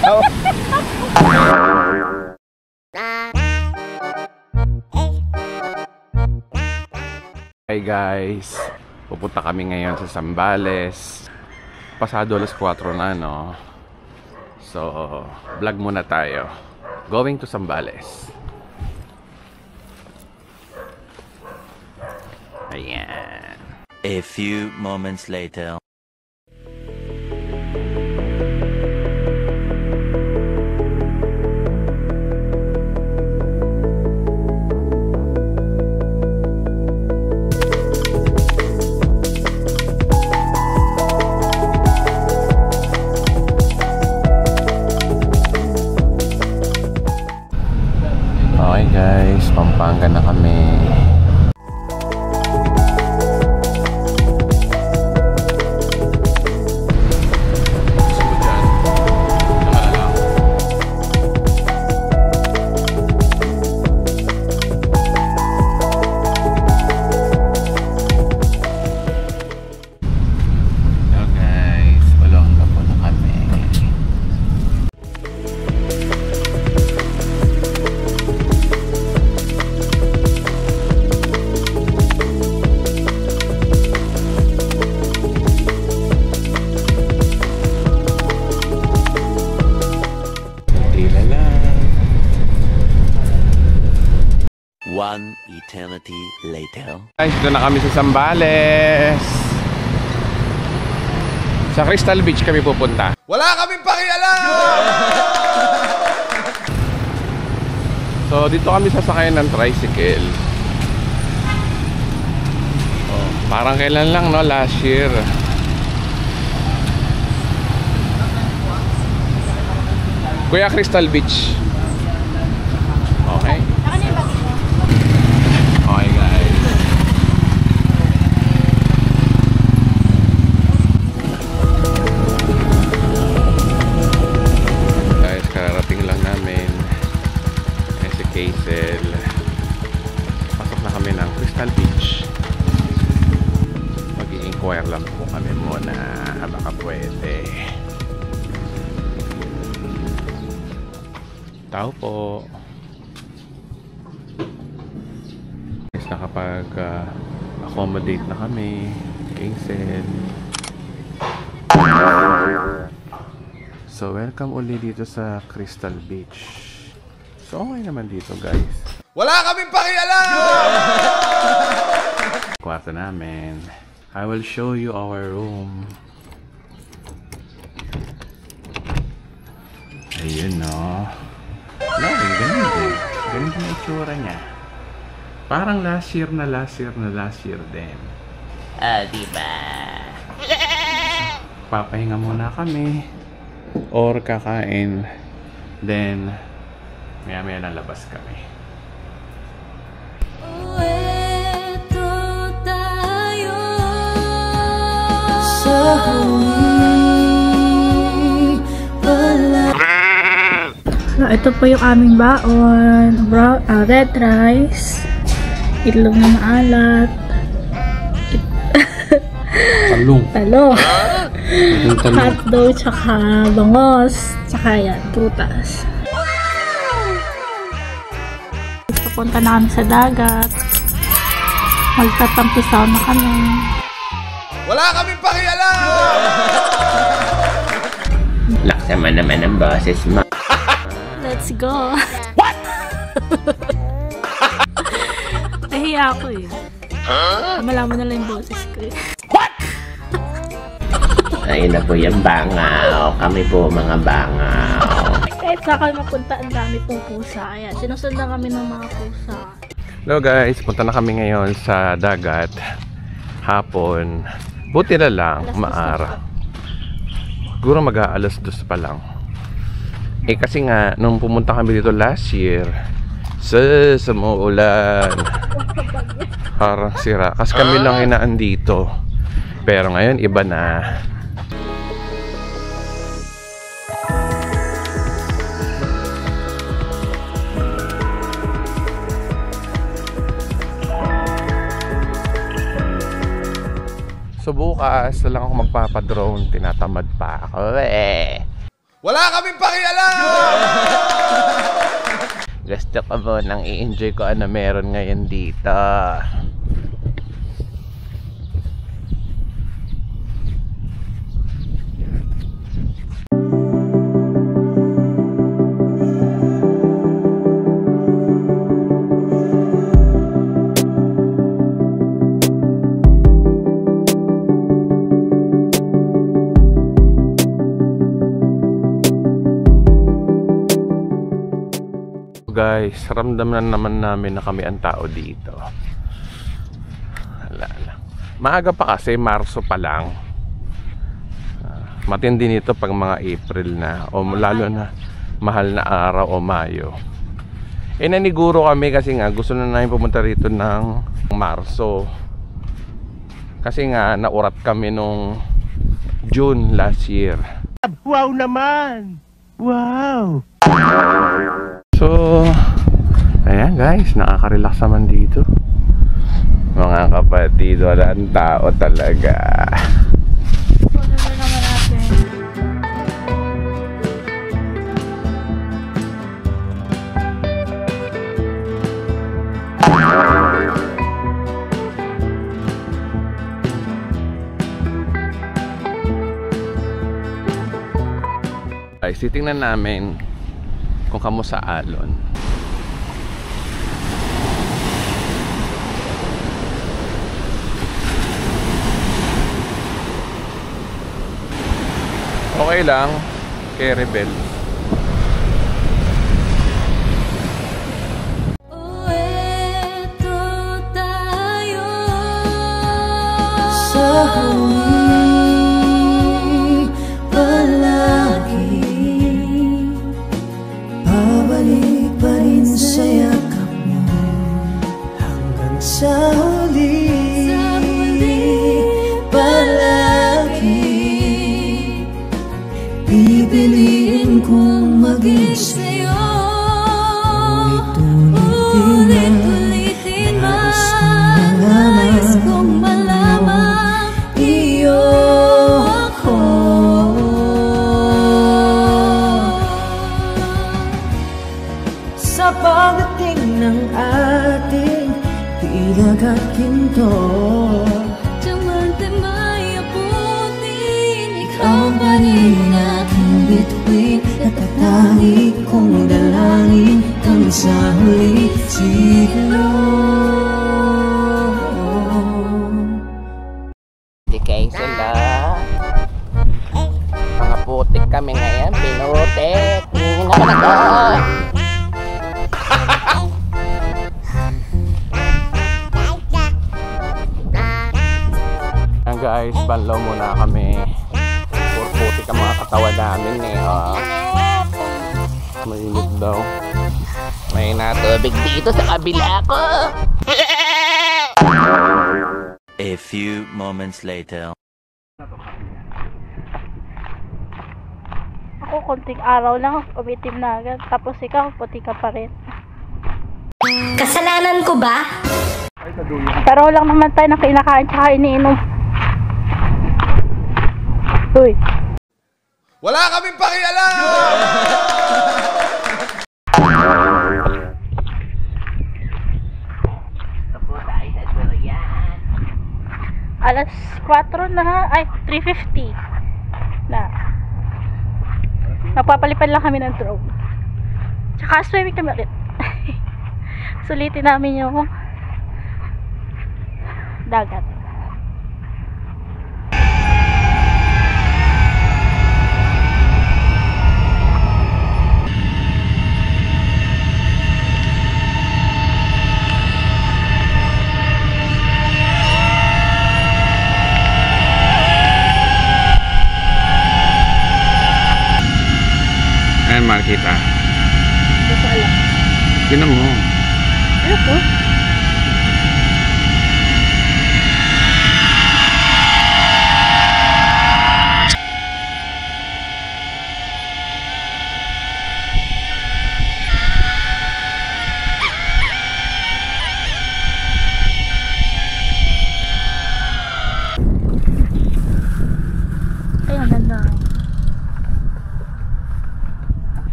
tao. Hey guys, pupunta kami ngayon sa Zambales. Pasado alas 4 na, no? So, vlog muna tayo. Going to Zambales. Ayan. A few moments later. Okay guys, Pampanga na kami. One eternity later. Guys, doon na kami sa Zambales. Sa Crystal Beach kami pupunta. Wala kaming pakialam! So, dito kami sasakayan ng tricycle. Oh, parang kailan lang, no? Last year. Kuya, Crystal Beach. Okay. Okay, guys. Guys, kararating lang namin. Si Kaisel. Pasok na kami ng Crystal Beach. Mag-i-inquire lang po kami muna. Baka pwede. Tao po. Guys, nakapag-accommodate na kami. Kaisel. So, welcome ulit dito sa Crystal Beach. So, okay naman dito, guys. Wala kaming pakialam! Kwarto namin. I will show you our room. Ayun, no? Ganun din. Ganun din yung itsura niya. Parang last year din. Diba? Papahinga muna kami. Or kakain. Then, maya-maya lang labas kami. So, ito po yung aming baon. Red rice. Itlog na maalat. Talong. Hotdog, tsaka bangos. Tsaka yan, prutas. Pupunta na kami sa dagat. Magtatampisaw na kami. Wala kaming pakialam! Laksa naman ang boses mo. Let's go! What? Nahiya ako eh. Malaman na lang yung boses ko eh. What? Ayun na po yung bangaw. Kami po mga bangaw. Kahit sa kami mapunta, ang dami pong pusa. Ayan, sinusundan kami ng mga pusa. Hello guys, punta na kami ngayon sa dagat. Hapon. Buti na lang, maaraw. Siguro mag-aalas 2 pa lang. Eh kasi nga, nung pumunta kami dito last year, umuulan. Parang sira. Kasi kami lang inaan dito. Pero ngayon, iba na. So bukas na lang ako magpapadrone. Tinatamad pa ako Wala kaming pakialam! Gusto ko po nang i-enjoy ko ano meron ngayon dito. Guys, ramdam na naman namin na kami ang tao dito. Wala lang. Maaga pa kasi, Marso pa lang. Matindi nito pag mga April na o lalo na mahal na araw o Mayo. Naniguro kami kasi nga gusto na namin pumunta rito ng Marso. Kasi nga naurat kami nung June last year. Wow naman! Wow! So, ayan guys, nakaka-relax naman dito. Mga kapatid, wala ang tao talaga. Ano na naman natin? Guys, titingnan namin kung kamusta alon. Okay lang, kay Rebel. Sa huli palagi babalik pa rin sa yakap mo hanggang sa huli palagi pipiliin kong maging sa'yo ulit-ulitin nais kong malaman iyo ako sa pagdating ng ating tilag at ginto Damay abutin ikaw pa rin aking bituin natatangi kong dalangin kang sa huli siglo. Kayo sila. Mga putik kami ngayon, pinutik. Hingin ako na to. Ayan guys, banlaw muna kami. Puro putik ang mga katawan namin oh. Mainit daw. May natubig dito sa kabila ko. A few moments later. Ako, konting araw lang, umitim na agad. Tapos ikaw, puti ka pa rin. Kasalanan ko ba? Pero lang naman tayo na kinakain tsaka iniinom. Uy. Wala kaming pakialam! Alas 4 na, ay, 3:50 na. Napapalipad lang kami ng drone. Tsaka swimming kami ulit. Sulitin namin yung dagat. Ayan, makikita. Hindi ko alam. Tinan mo. Ano po? Ay, ang ganda.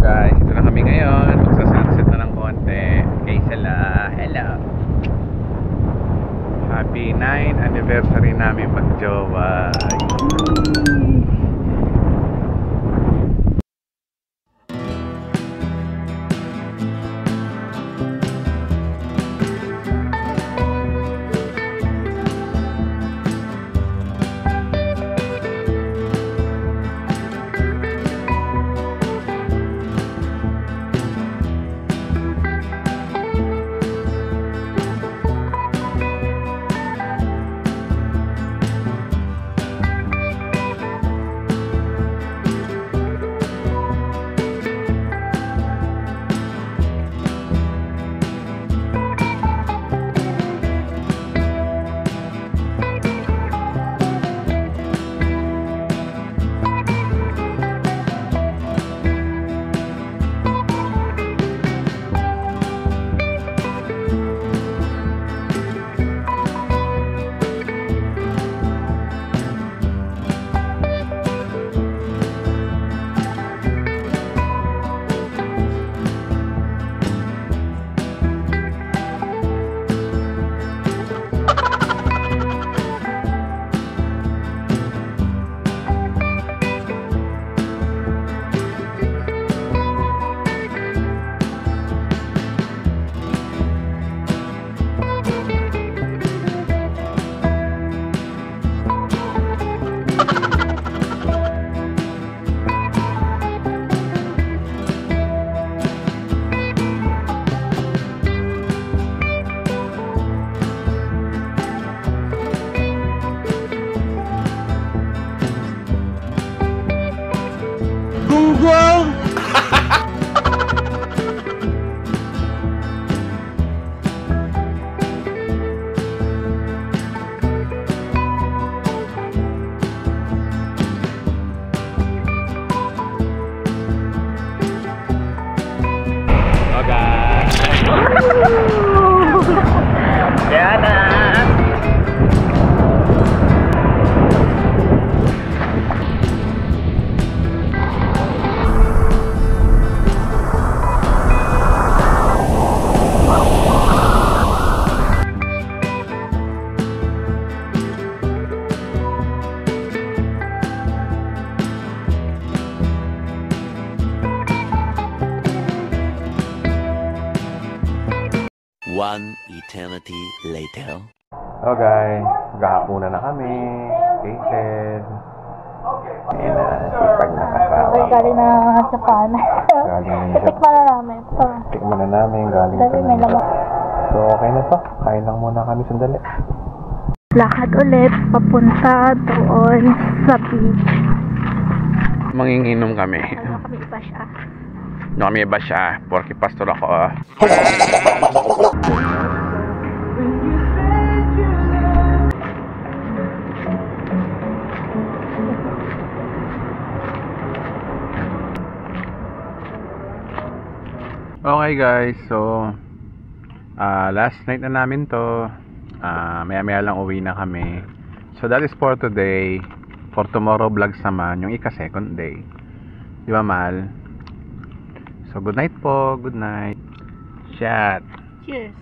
guys, ito na kami ngayon. Magsa-sunset na ng konti. Kay sila, hello. Happy 9th anniversary namin mag-jowa. One eternity later. Hello guys, maghahapunan na kami. Kated. Ayan na, sipag na kasama. Galing na Japan. Galing na Tikman na namin. Tikman na namin, galing Sabi may sa lamang. So okay na to, kain lang muna kami sandali. Lakad ulit, papunta doon sa beach. Manginginom kami. Ano kami iba siya? No, kami iba siya, porque pastor ako. Okay guys, so last night na namin to. Maya maya lang uwi na kami. So that is for today. For tomorrow vlogs naman, yung ika-second day. Di ba, Mal? So good night po, good night. Chat. Cheers!